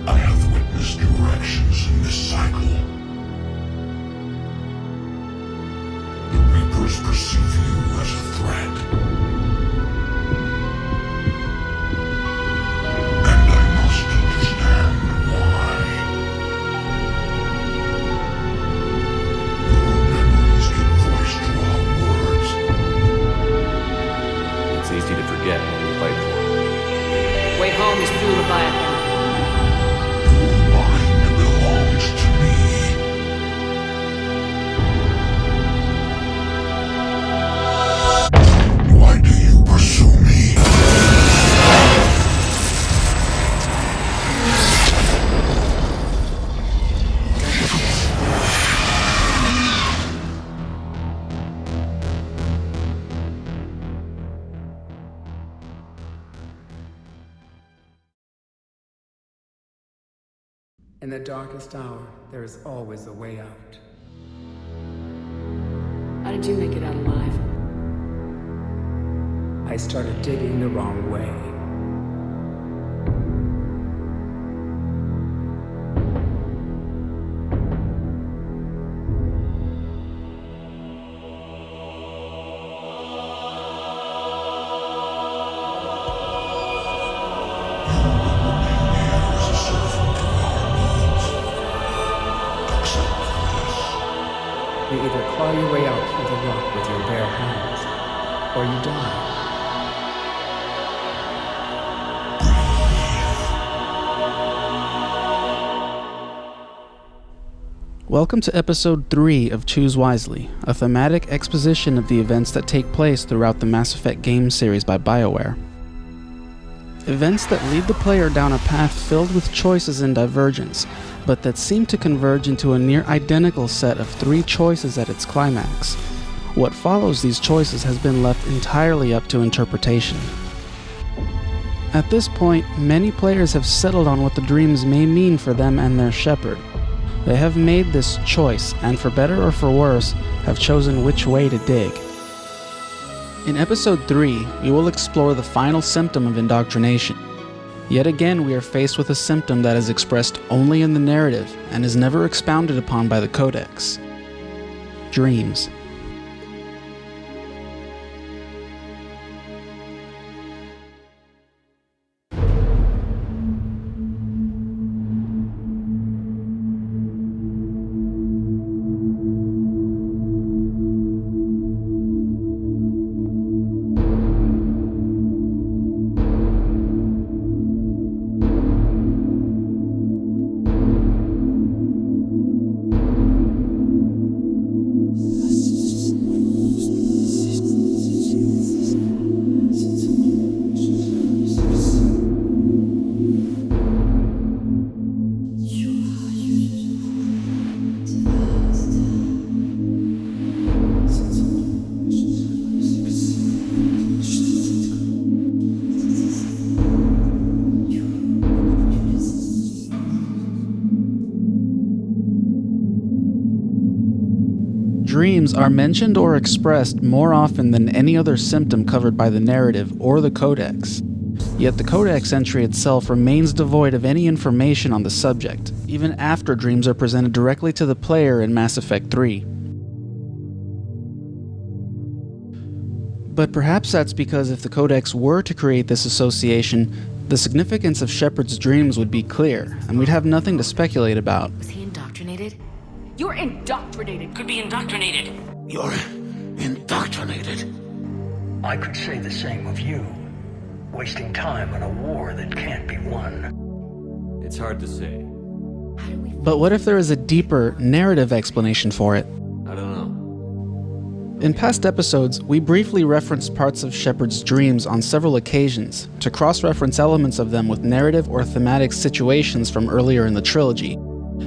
I have witnessed directions in this cycle. The Reapers perceive you as a threat. And I must understand why. Your memories give voice to our words. It's easy to forget what we fight for. Way home is through Leviathan. Your mind belongs to me. Why do you pursue me? In the darkest hour, there is always a way out. How did you make it out alive? I started digging the wrong way. You either claw your way out through the rock with your bare hands, or you die. Welcome to episode 3 of Choose Wisely, a thematic exposition of the events that take place throughout the Mass Effect game series by BioWare. Events that lead the player down a path filled with choices and divergence, but that seem to converge into a near-identical set of 3 choices at its climax. What follows these choices has been left entirely up to interpretation. At this point, many players have settled on what the dreams may mean for them and their shepherd. They have made this choice, and for better or for worse, have chosen which way to dig. In episode 3, we will explore the final symptom of indoctrination. Yet again, we are faced with a symptom that is expressed only in the narrative and is never expounded upon by the Codex. Dreams. Dreams are mentioned or expressed more often than any other symptom covered by the narrative or the Codex. Yet the Codex entry itself remains devoid of any information on the subject, even after dreams are presented directly to the player in Mass Effect 3. But perhaps that's because if the Codex were to create this association, the significance of Shepard's dreams would be clear, and we'd have nothing to speculate about. Was he indoctrinated? You're indoctrinated! Could be indoctrinated! You're indoctrinated. I could say the same of you. Wasting time on a war that can't be won. It's hard to say. But what if there is a deeper, narrative explanation for it? I don't know. In past episodes, we briefly referenced parts of Shepard's dreams on several occasions, to cross-reference elements of them with narrative or thematic situations from earlier in the trilogy.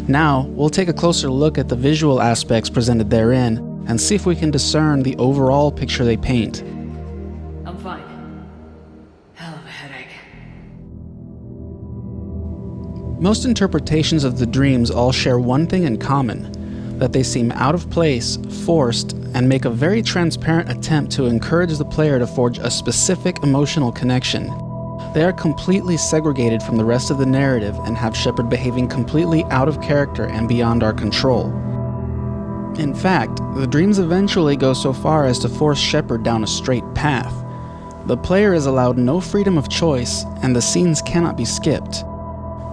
Now, we'll take a closer look at the visual aspects presented therein, and see if we can discern the overall picture they paint. I'm fine. Hell of a headache. Most interpretations of the dreams all share one thing in common, that they seem out of place, forced, and make a very transparent attempt to encourage the player to forge a specific emotional connection. They are completely segregated from the rest of the narrative and have Shepard behaving completely out of character and beyond our control. In fact, the dreams eventually go so far as to force Shepard down a straight path. The player is allowed no freedom of choice, and the scenes cannot be skipped.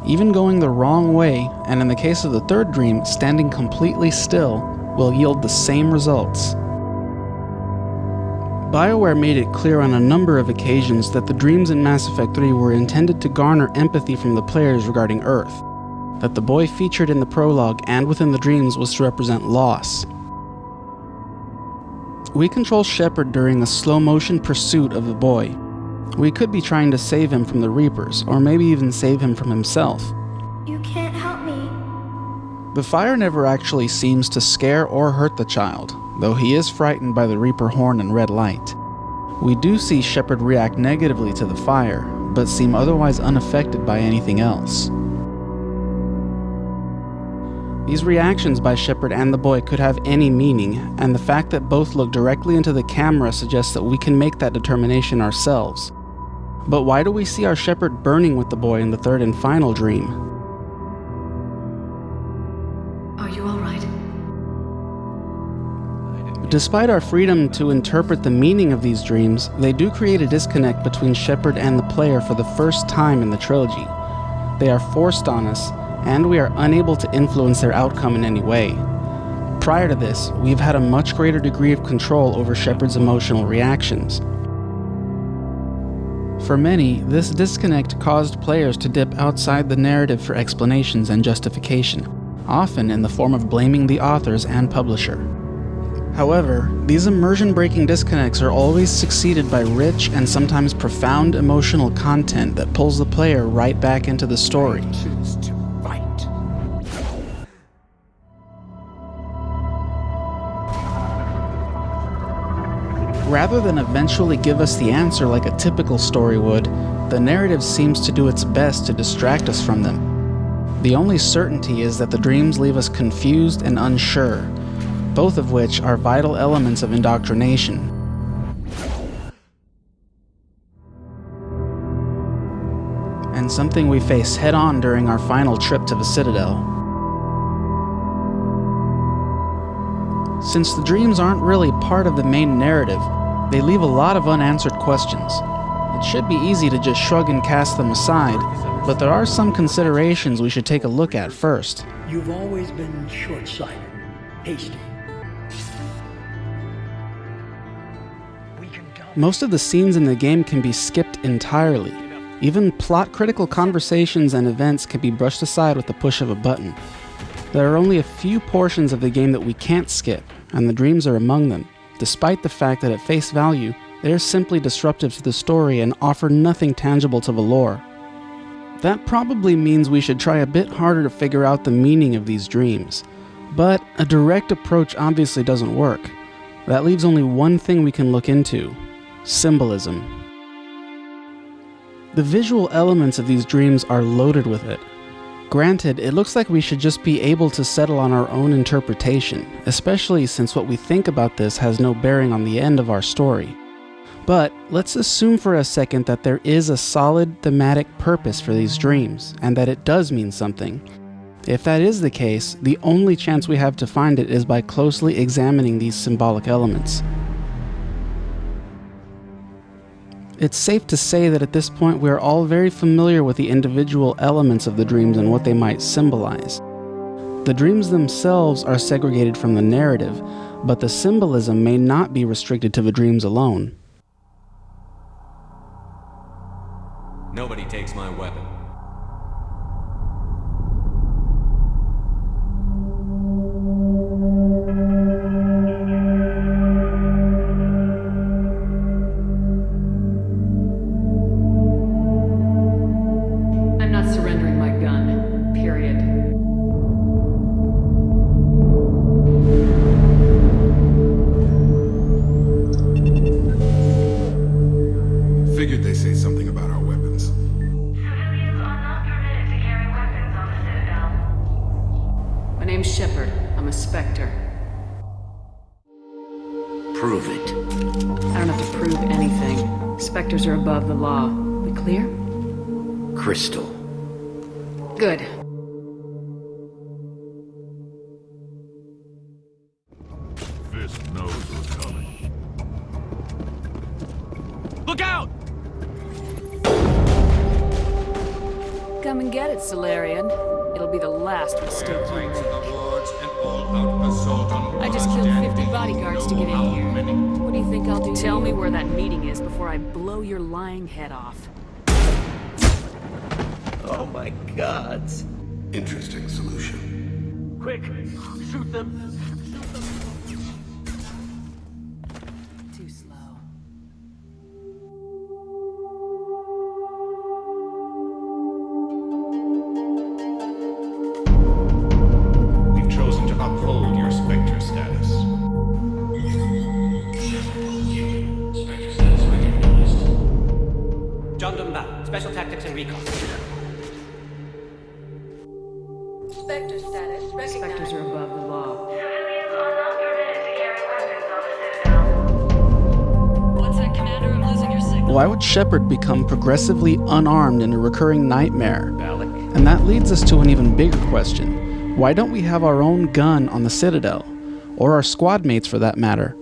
Even going the wrong way, and in the case of the third dream, standing completely still, will yield the same results. BioWare made it clear on a number of occasions that the dreams in Mass Effect 3 were intended to garner empathy from the players regarding Earth, that the boy featured in the prologue and within the dreams was to represent loss. We control Shepard during a slow-motion pursuit of the boy. We could be trying to save him from the Reapers, or maybe even save him from himself. You can't help me. The fire never actually seems to scare or hurt the child, though he is frightened by the Reaper horn and red light. We do see Shepard react negatively to the fire, but seem otherwise unaffected by anything else. These reactions by Shepard and the boy could have any meaning, and the fact that both look directly into the camera suggests that we can make that determination ourselves. But why do we see our Shepard burning with the boy in the third and final dream? Are you all right? Despite our freedom to interpret the meaning of these dreams, they do create a disconnect between Shepard and the player for the first time in the trilogy. They are forced on us, and we are unable to influence their outcome in any way. Prior to this, we've had a much greater degree of control over Shepard's emotional reactions. For many, this disconnect caused players to dip outside the narrative for explanations and justification, often in the form of blaming the authors and publisher. However, these immersion-breaking disconnects are always succeeded by rich and sometimes profound emotional content that pulls the player right back into the story. Choose to fight. Rather than eventually give us the answer like a typical story would, the narrative seems to do its best to distract us from them. The only certainty is that the dreams leave us confused and unsure, both of which are vital elements of indoctrination. And something we face head-on during our final trip to the Citadel. Since the dreams aren't really part of the main narrative, they leave a lot of unanswered questions. It should be easy to just shrug and cast them aside, but there are some considerations we should take a look at first. You've always been short-sighted, hasty. Most of the scenes in the game can be skipped entirely. Even plot-critical conversations and events can be brushed aside with the push of a button. There are only a few portions of the game that we can't skip, and the dreams are among them, despite the fact that at face value, they are simply disruptive to the story and offer nothing tangible to the lore. That probably means we should try a bit harder to figure out the meaning of these dreams. But a direct approach obviously doesn't work. That leaves only one thing we can look into: symbolism. The visual elements of these dreams are loaded with it. Granted, it looks like we should just be able to settle on our own interpretation, especially since what we think about this has no bearing on the end of our story. But let's assume for a second that there is a solid thematic purpose for these dreams, and that it does mean something. If that is the case, the only chance we have to find it is by closely examining these symbolic elements. It's safe to say that at this point we are all very familiar with the individual elements of the dreams and what they might symbolize. The dreams themselves are segregated from the narrative, but the symbolism may not be restricted to the dreams alone. Nobody takes my weapon. I'm not surrendering my gun. Period. Figured they say something about our weapons. Civilians are not permitted to carry weapons on the Citadel. My name's Shepard. I'm a Spectre. Prove it. I don't have to prove anything. Spectres are above the law. We clear? crystal. Good. Fisk knows we're coming. Look out! Come and get it, Solarian. It'll be the last mistake you make. I just killed 50 bodyguards to get in here. What do you think I'll do? Tell me where that meeting is before I blow your lying head off. Oh my gods. Interesting solution. Quick, shoot them. Too slow. We've chosen to uphold your Spectre status. John Dumba, Special Tactics and Recon. Spectre status recognized. Spectres are above the law. Civilians are not permitted to carry weapons on the Citadel. What's that, Commander? I'm losing your signal. Why would Shepard become progressively unarmed in a recurring nightmare? And that leads us to an even bigger question. Why don't we have our own gun on the Citadel? Or our squad mates for that matter?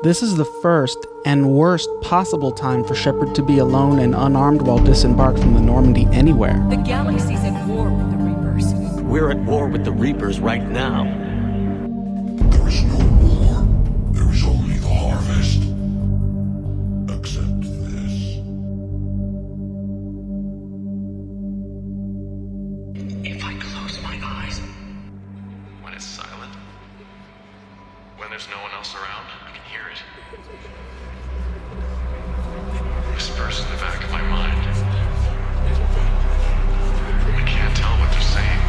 This is the first and worst possible time for Shepard to be alone and unarmed while disembarked from the Normandy anywhere. The galaxy's at war with the Reapers. We're at war with the Reapers right now. There is no war. There is only the harvest. Except this. If I close my eyes, When it's silent, when there's no one else around, I can hear it. Whispers in the back of my mind. I can't tell what they're saying.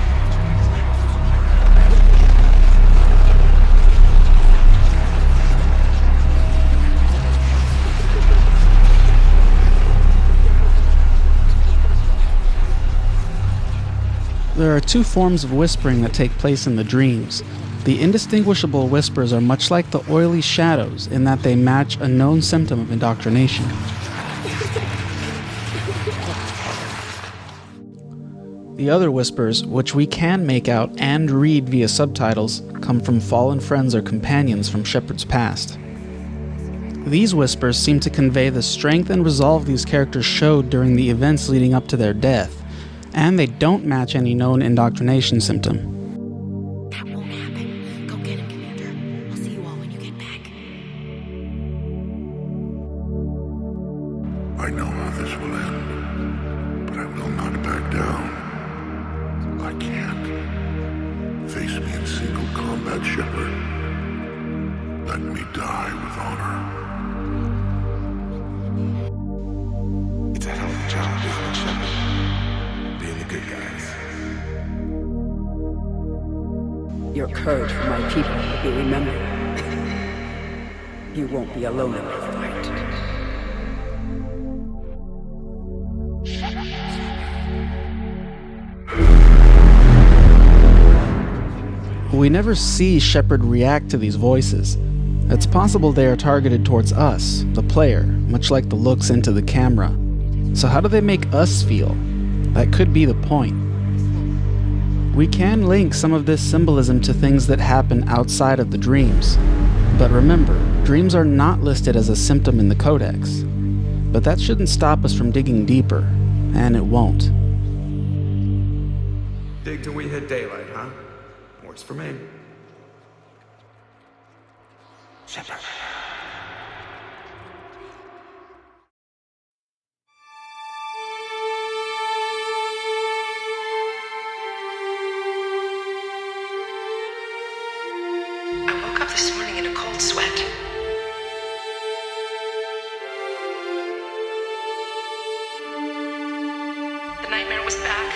There are two forms of whispering that take place in the dreams. The indistinguishable whispers are much like the oily shadows in that they match a known symptom of indoctrination. The other whispers, which we can make out and read via subtitles, come from fallen friends or companions from Shepard's past. These whispers seem to convey the strength and resolve these characters showed during the events leading up to their death, and they don't match any known indoctrination symptom. That won't happen. Go get him, Commander. I'll see you all when you get back. I know how this will end, but I will not back down. I can't. Face me in single combat, Shepard. Let me die with honor. It's a hell of a job, isn't it, Shepard? Being the good guys. Your courage for my people will be remembered. You won't be alone in my fight. We never see Shepard react to these voices. It's possible they are targeted towards us, the player, much like the looks into the camera. So how do they make us feel? That could be the point. We can link some of this symbolism to things that happen outside of the dreams. But remember, dreams are not listed as a symptom in the Codex. But that shouldn't stop us from digging deeper, and it won't. Dig till we hit daylight, huh? Works for me. Shepard. I woke up this morning in a cold sweat. The nightmare was back.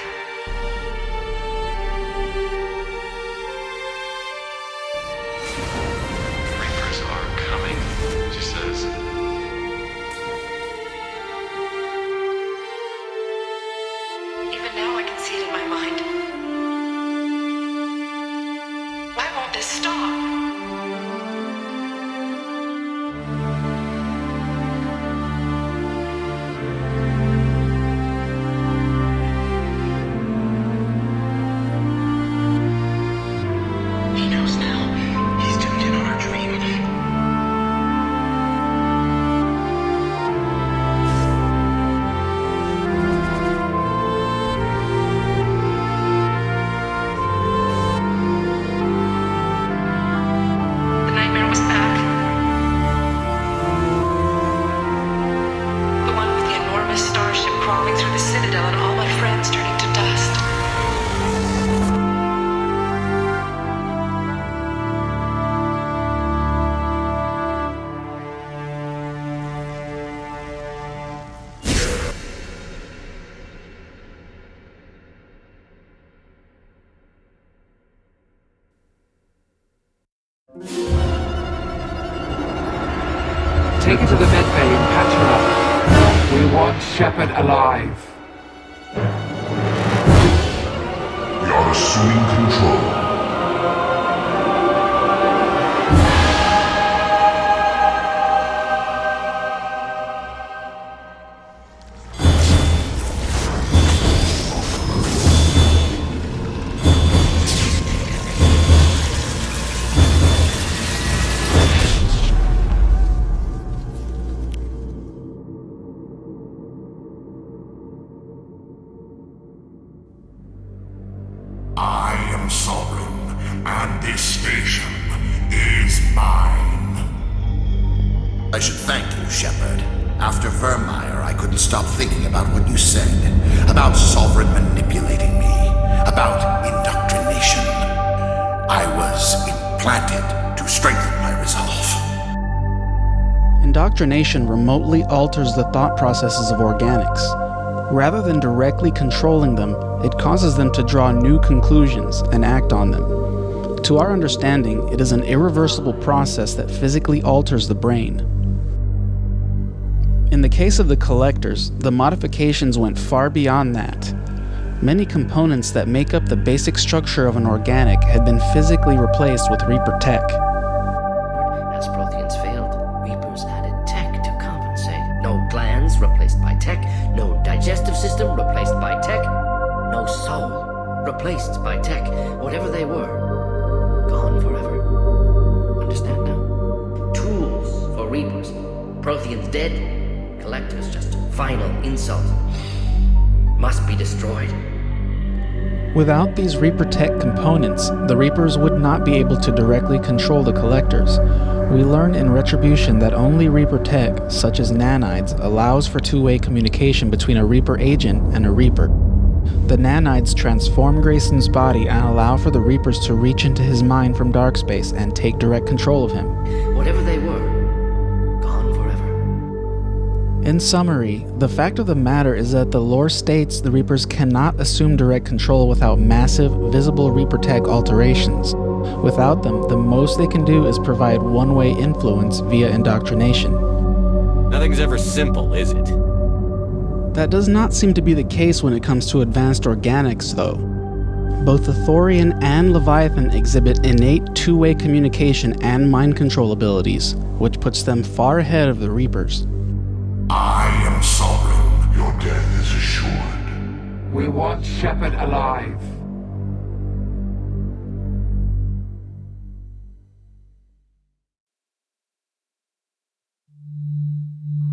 Reapers are coming, she says. Even now I can see it in my mind. Why won't this stop? Take her to the medbay and patch her up. We want Shepard alive. We are assuming control. I am sovereign, and this station is mine. I should thank you, Shepard. After Vermeer, I couldn't stop thinking about what you said. About Sovereign manipulating me. About indoctrination. I was implanted to strengthen my resolve. Indoctrination remotely alters the thought processes of organics. Rather than directly controlling them, it causes them to draw new conclusions and act on them. To our understanding, it is an irreversible process that physically alters the brain. In the case of the collectors, the modifications went far beyond that. Many components that make up the basic structure of an organic had been physically replaced with Reaper tech. As Protheans failed, Reapers added tech to compensate. No glands replaced by tech, no digestive system replaced by tech, no soul replaced by tech. Whatever they were, gone forever. Understand now? Tools for Reapers. Protheans dead, collectors just final insult. Must be destroyed. Without these Reaper tech components, the Reapers would not be able to directly control the collectors. We learn in Retribution that only Reaper tech, such as nanides, allows for two-way communication between a Reaper agent and a Reaper. The nanides transform Grayson's body and allow for the Reapers to reach into his mind from dark space and take direct control of him. Whatever they were, gone forever. In summary, the fact of the matter is that the lore states the Reapers cannot assume direct control without massive, visible Reaper tech alterations. Without them, the most they can do is provide one-way influence via indoctrination. Nothing's ever simple, is it? That does not seem to be the case when it comes to advanced organics, though. Both the Thorian and Leviathan exhibit innate two-way communication and mind control abilities, which puts them far ahead of the Reapers. I am sovereign. Your death is assured. We want Shepard alive.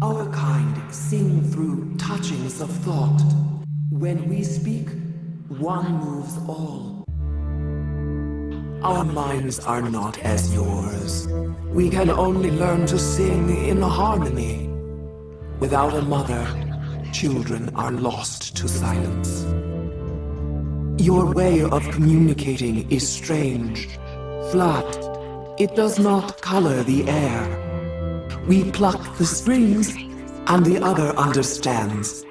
Our kind sing through touchings of thought. When we speak, one moves all. Our minds are not as yours. We can only learn to sing in harmony. Without a mother, children are lost to silence. Your way of communicating is strange, flat. It does not color the air. We pluck the strings, and the other understands.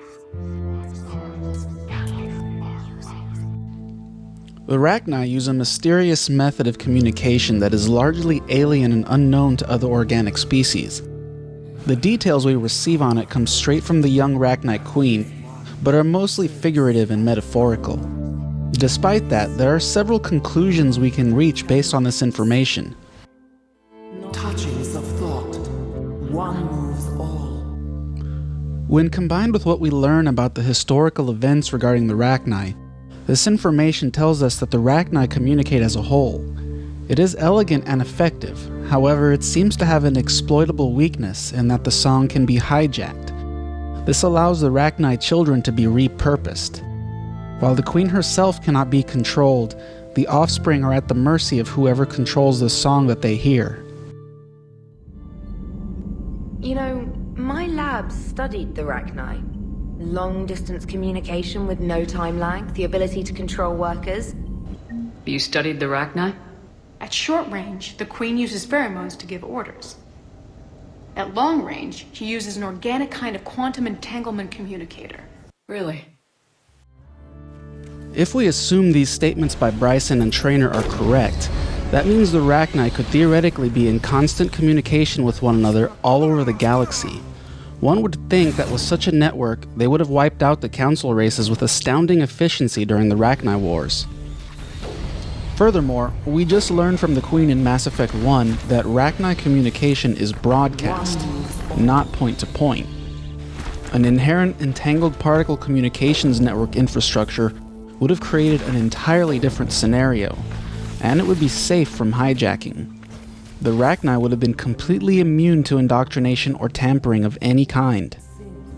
The Rachni use a mysterious method of communication that is largely alien and unknown to other organic species. The details we receive on it come straight from the young Rachni Queen, but are mostly figurative and metaphorical. Despite that, there are several conclusions we can reach based on this information. Touchings of thought. One moves all. When combined with what we learn about the historical events regarding the Rachni, this information tells us that the Rachni communicate as a whole. It is elegant and effective, however it seems to have an exploitable weakness in that the song can be hijacked. This allows the Rachni children to be repurposed. While the Queen herself cannot be controlled, the offspring are at the mercy of whoever controls the song that they hear. You know, my lab studied the Rachni. Long-distance communication with no time lag, the ability to control workers. You studied the Rachni? At short range, the Queen uses pheromones to give orders. At long range, she uses an organic kind of quantum entanglement communicator. Really? If we assume these statements by Bryson and Traynor are correct, That means the Rachni could theoretically be in constant communication with one another all over the galaxy. One would think that with such a network, they would have wiped out the Council races with astounding efficiency during the Rachni Wars. Furthermore, we just learned from the Queen in Mass Effect 1 that Rachni communication is broadcast, not point-to-point. An inherent entangled particle communications network infrastructure would have created an entirely different scenario, and it would be safe from hijacking. The Rachni would have been completely immune to indoctrination or tampering of any kind.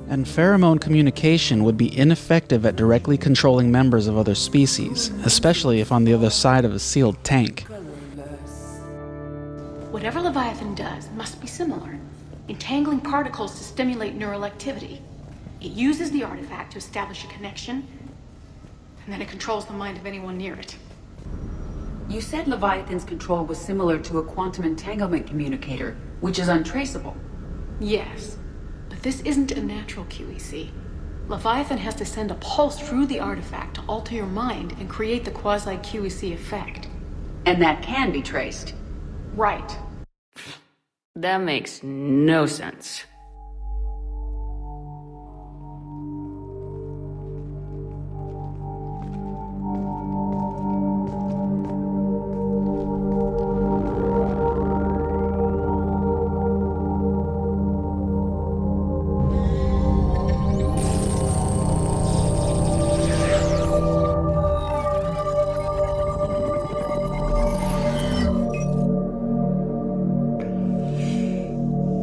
And pheromone communication would be ineffective at directly controlling members of other species, especially if on the other side of a sealed tank. Whatever Leviathan does must be similar, entangling particles to stimulate neural activity. It uses the artifact to establish a connection, and then it controls the mind of anyone near it. You said Leviathan's control was similar to a quantum entanglement communicator, which is untraceable. Yes, but this isn't a natural QEC. Leviathan has to send a pulse through the artifact to alter your mind and create the quasi-QEC effect. And that can be traced. Right. That makes no sense.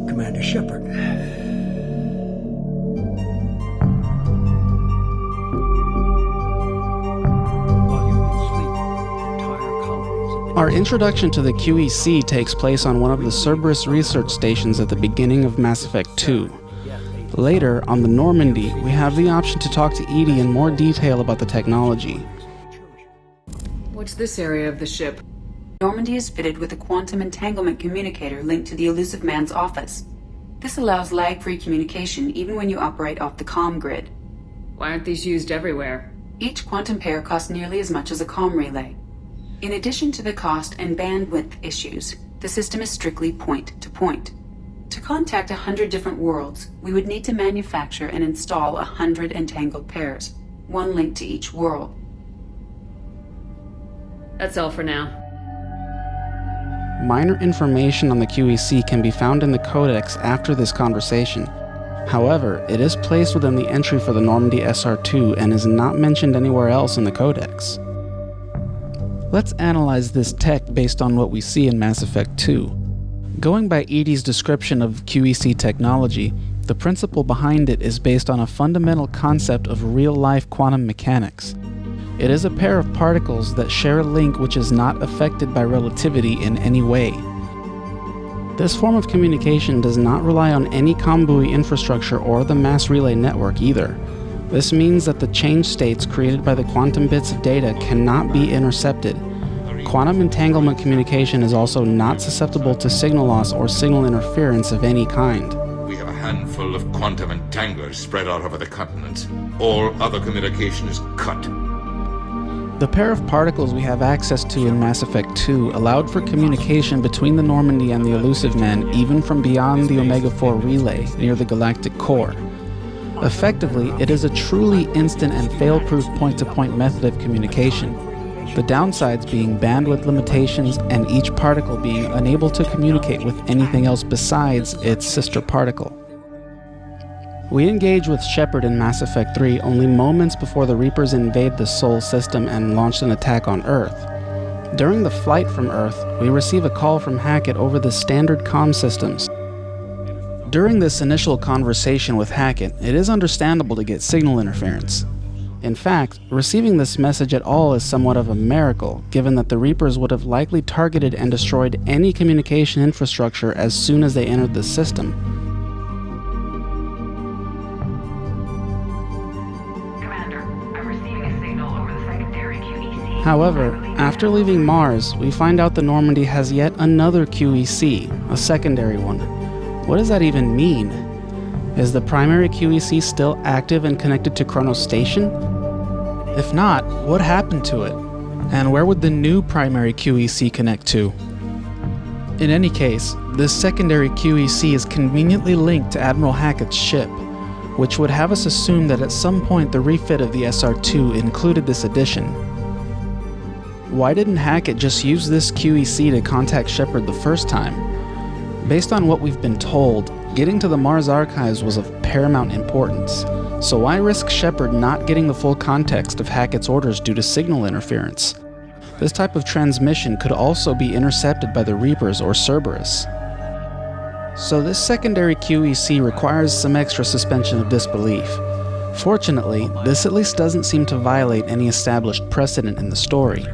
Commander Shepard. Our introduction to the QEC takes place on one of the Cerberus research stations at the beginning of Mass Effect 2. Later, on the Normandy, we have the option to talk to EDI in more detail about the technology. What's this area of the ship? Normandy is fitted with a quantum entanglement communicator linked to the Elusive Man's office. This allows lag-free communication even when you operate off the comm grid. Why aren't these used everywhere? Each quantum pair costs nearly as much as a comm relay. In addition to the cost and bandwidth issues, the system is strictly point-to-point. To contact 100 different worlds, we would need to manufacture and install 100 entangled pairs, one linked to each world. That's all for now. Minor information on the QEC can be found in the Codex after this conversation. However, it is placed within the entry for the Normandy SR2 and is not mentioned anywhere else in the Codex. Let's analyze this tech based on what we see in Mass Effect 2. Going by EDI's description of QEC technology, the principle behind it is based on a fundamental concept of real-life quantum mechanics. It is a pair of particles that share a link which is not affected by relativity in any way. This form of communication does not rely on any comm buoy infrastructure or the mass relay network either. This means that the change states created by the quantum bits of data cannot be intercepted. Quantum entanglement communication is also not susceptible to signal loss or signal interference of any kind. We have a handful of quantum entanglers spread out over the continents. All other communication is cut. The pair of particles we have access to in Mass Effect 2 allowed for communication between the Normandy and the Elusive Man even from beyond the Omega-4 relay near the galactic core. Effectively, it is a truly instant and fail-proof point-to-point method of communication, the downsides being bandwidth limitations and each particle being unable to communicate with anything else besides its sister particle. We engage with Shepard in Mass Effect 3 only moments before the Reapers invade the Sol system and launch an attack on Earth. During the flight from Earth, we receive a call from Hackett over the standard comm systems. During this initial conversation with Hackett, it is understandable to get signal interference. In fact, receiving this message at all is somewhat of a miracle, given that the Reapers would have likely targeted and destroyed any communication infrastructure as soon as they entered the system. Commander, I'm receiving a signal over the secondary QEC. However, after leaving Mars, we find out the Normandy has yet another QEC, a secondary one. What does that even mean? Is the primary QEC still active and connected to Kronos Station? If not, what happened to it? And where would the new primary QEC connect to? In any case, this secondary QEC is conveniently linked to Admiral Hackett's ship, which would have us assume that at some point the refit of the SR-2 included this addition. Why didn't Hackett just use this QEC to contact Shepard the first time? Based on what we've been told, getting to the Mars archives was of paramount importance, so why risk Shepard not getting the full context of Hackett's orders due to signal interference? This type of transmission could also be intercepted by the Reapers or Cerberus. So this secondary QEC requires some extra suspension of disbelief. Fortunately, this at least doesn't seem to violate any established precedent in the story.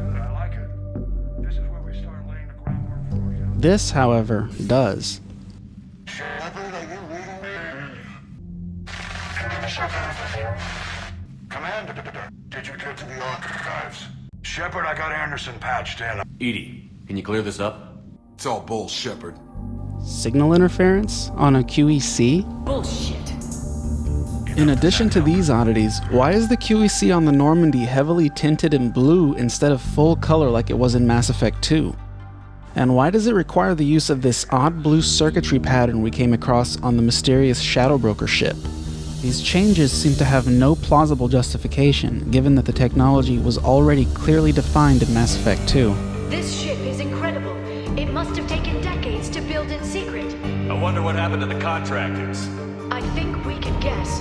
This, however, does. Commander, did you get to the archives? Shepard, I got Anderson patched in. Edie, can you clear this up? It's all bull, Shepard. Signal interference on a QEC? Bullshit. In addition to these oddities, why is the QEC on the Normandy heavily tinted in blue instead of full color like it was in Mass Effect 2? And why does it require the use of this odd blue circuitry pattern we came across on the mysterious Shadow Broker ship? These changes seem to have no plausible justification, given that the technology was already clearly defined in Mass Effect 2. This ship is incredible. It must have taken decades to build in secret. I wonder what happened to the contractors. I think we can guess.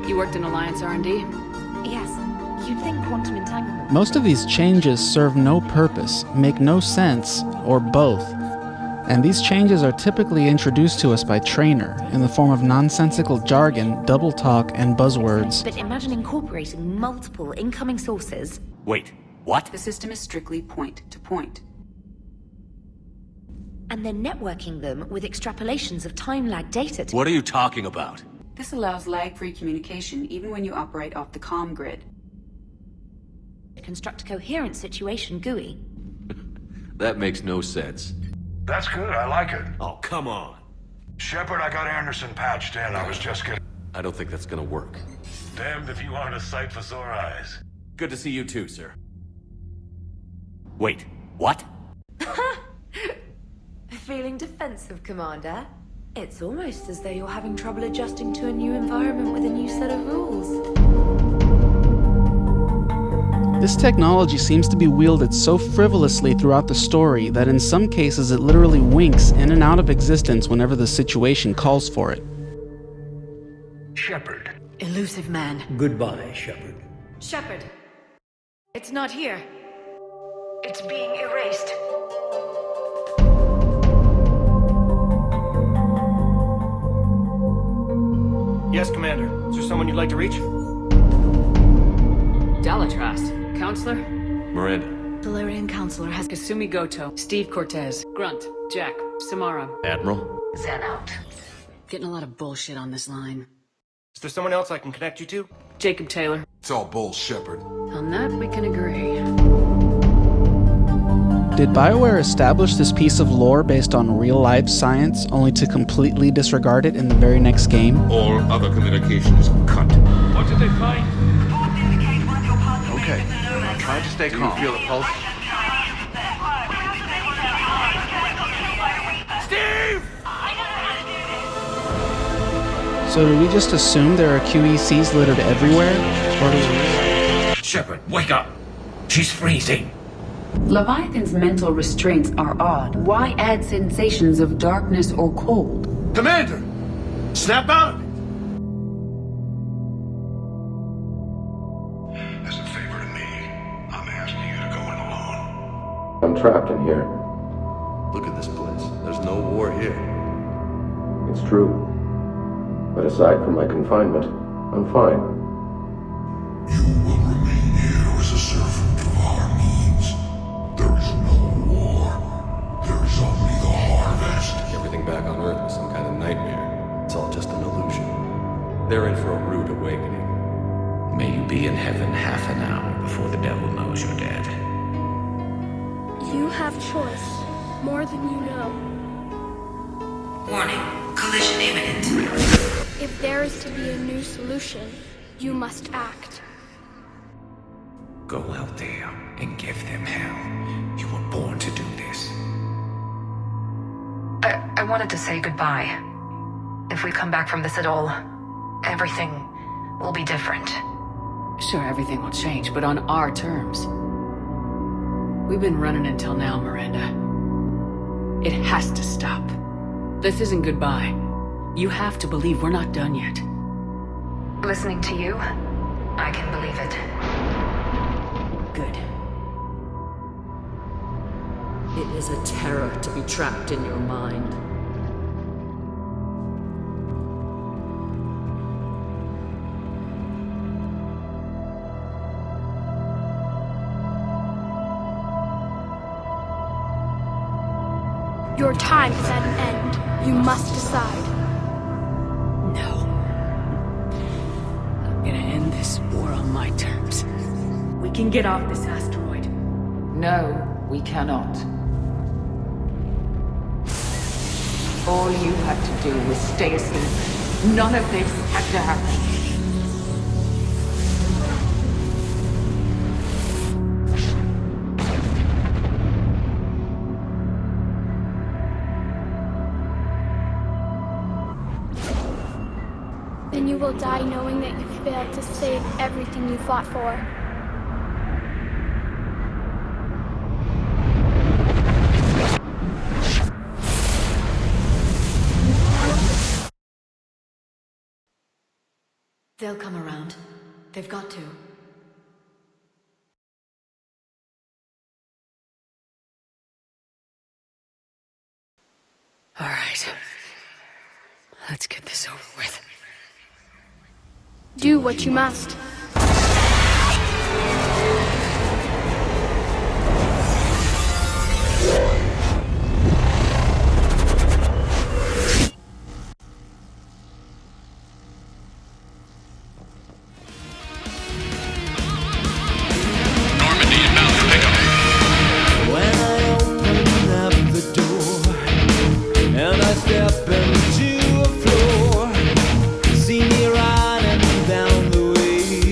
You worked in Alliance R&D? Yes. You'd think quantum entanglement. Most of these changes serve no purpose, make no sense, or both. And these changes are typically introduced to us by Traynor in the form of nonsensical jargon, double talk, and buzzwords. But imagine incorporating multiple incoming sources. Wait, what? The system is strictly point-to-point. And then networking them with extrapolations of time-lag data. What are you talking about? This allows lag-free communication even when you operate off the comm grid. Construct a coherent situation GUI. That makes no sense. That's good, I like it. Oh, come on. Shepard, I got Anderson patched in. I was just getting... I don't think that's gonna work. Damned if you aren't a sight for sore eyes. Good to see you too, sir. Wait, what? Feeling defensive, Commander? It's almost as though you're having trouble adjusting to a new environment with a new set of rules. This technology seems to be wielded so frivolously throughout the story that in some cases it literally winks in and out of existence whenever the situation calls for it. Shepard. Elusive man. Goodbye, Shepard. Shepard. It's not here. It's being erased. Yes, Commander. Is there someone you'd like to reach? Dalatras. Counselor? Miranda. Valerian Counselor has Kasumi Goto, Steve Cortez, Grunt, Jack, Samara. Admiral? Zen out. Getting a lot of bullshit on this line. Is there someone else I can connect you to? Jacob Taylor. It's all bull, Shepard. On that, we can agree. Did BioWare establish this piece of lore based on real-life science, only to completely disregard it in the very next game? All other communication is cut. What did they find? Okay, I'm trying to stay calm. Feel the pulse? Steve! So do we just assume there are QECs littered everywhere? Or do we... Shepard, wake up! She's freezing. Leviathan's mental restraints are odd. Why add sensations of darkness or cold? Commander! Snap out of it! As a favor to me, I'm asking you to go in alone. I'm trapped in here. Look at this place. There's no war here. It's true. But aside from my confinement, I'm fine. You will remain here as a servant of our means. There is no war. There is only the harvest. Everything back on Earth was some kind of nightmare. It's all just an illusion. They're in for a rude awakening. May you be in heaven half an hour before the devil knows you're dead. You have choice, more than you know. Warning. Collision imminent. If there is to be a new solution, you must act. Go out there and give them hell. You were born to do this. I wanted to say goodbye. If we come back from this at all, everything will be different. Sure, everything will change, but on our terms. We've been running until now, Miranda. It has to stop. This isn't goodbye. You have to believe we're not done yet. Listening to you, I can believe it. Good. It is a terror to be trapped in your mind. Your time is at an end. You must decide. No. I'm gonna end this war on my terms. We can get off this asteroid. No, we cannot. All you had to do was stay asleep. None of this had to happen. Then you will die knowing that you failed to save everything you fought for. They'll come around. They've got to. All right. Let's get this over with. Do what you must. Step into a floor, see me riding down the way.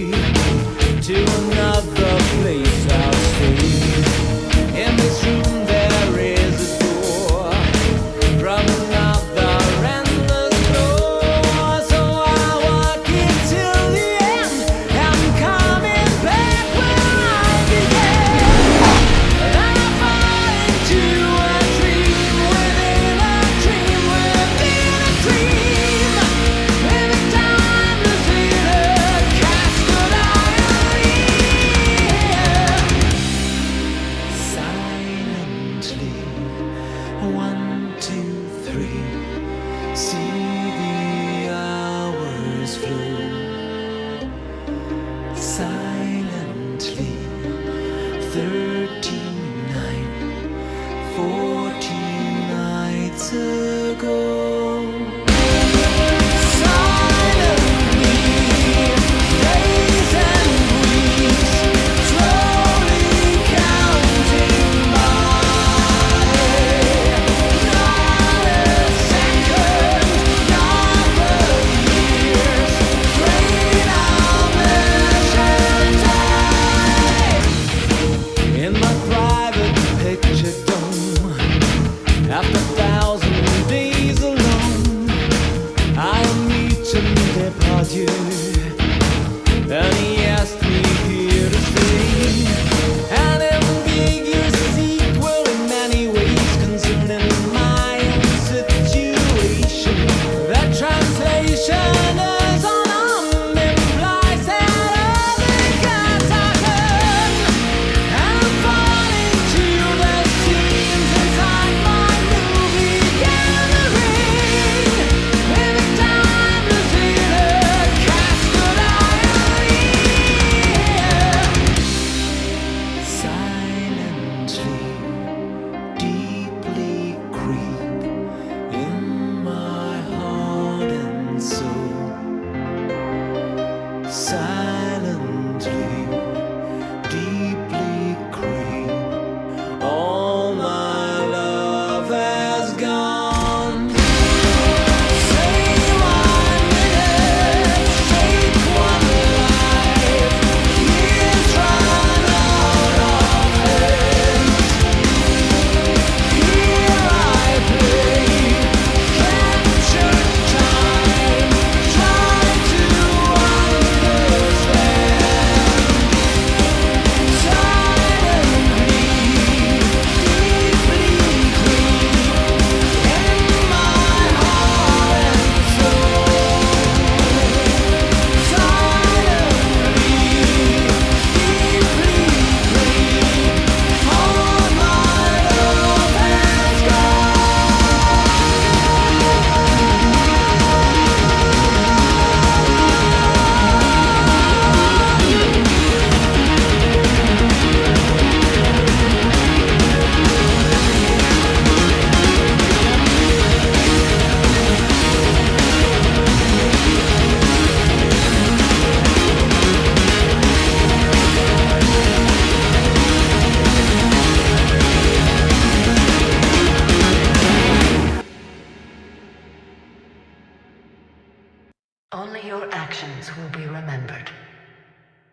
Only your actions will be remembered.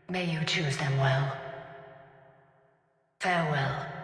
May you choose them well. Farewell.